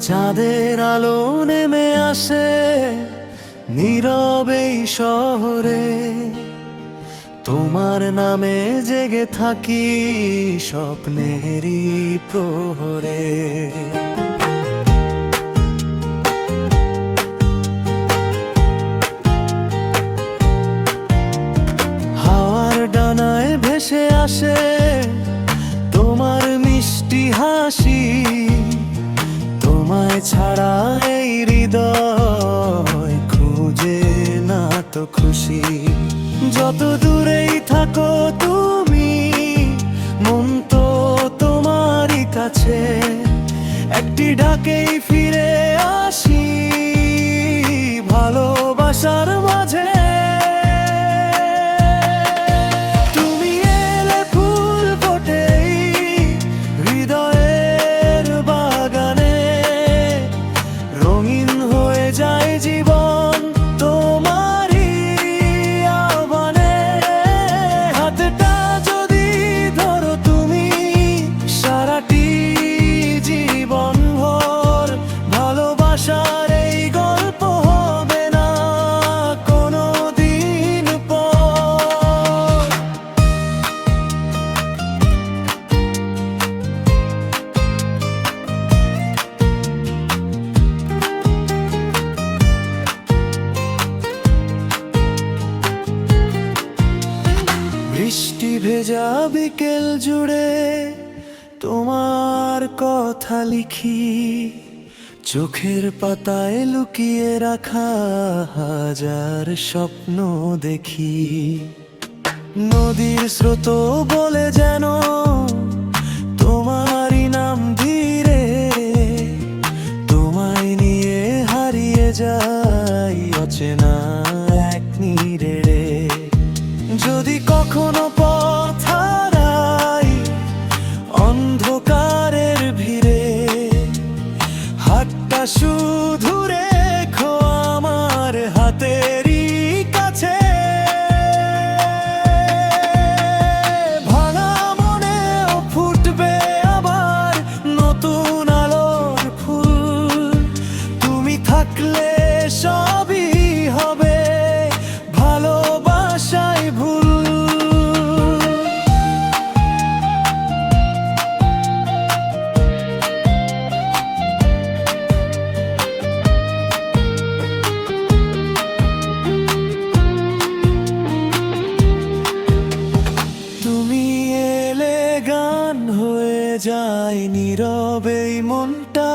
চাঁদের আলো নেমে আসে নীরবে এই শহরে, তোমার নামে জেগে থাকি স্বপ্নেরই প্রহরে। হাওয়ার ডানায় ভেসে আসে তোমার মিষ্টি হাসি, তোমায় ছাড়া এই হৃদয় খুঁজে না তো খুশি। যত দূরেই থাকো তুমি, মন তো তোমারই কাছে, একটি ডাকেই ফিরে আসি ভালোবাসার মাঝে। তুমি এলে ফুল ফোটে হৃদয়ের বাগানে, রঙিন হয়ে যায় জীবন তোমারই আহ্বানে। হাতটা যদি ধরো তুমি, সারাটি জীবন ভর ভালোবাসার এই গল্প হবে না কোনো দিন পর। বৃষ্টি ভেজা বিকেল জুড়ে তোমার কথা লিখি, চোখের পাতায় লুকিয়ে রাখা হাজার স্বপ্ন দেখি। নদীর স্রোত বলে যেন তোমারই নাম ধীরে, তোমায় নিয়ে হারিয়ে যাই অচেনা এক নীড়ে। যদি কখনো পথ হারাই অন্ধকারের ভিড়ে, হাতটা শুধু রেখো আমার হাতেরই কাছে। ভাঙা মনেও ফুটবে আবার নতুন আলোর ফুল, তুমি থাকলে সবই হবে ভালোবাসায় ভুল। তুমি এলে গান হয়ে যায় নীরবে এই মনটা,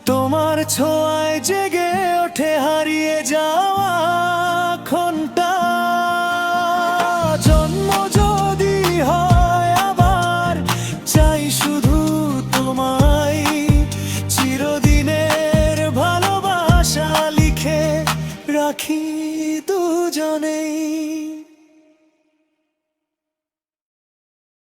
তোমার ছোঁয়ায় জেগে ওঠে হারিয়ে যাওয়া ক্ষণটা। জন্ম যদি হয় আবার, চাই শুধু তোমায়, চিরদিনের ভালোবাসা লিখে রাখি দুজনেই।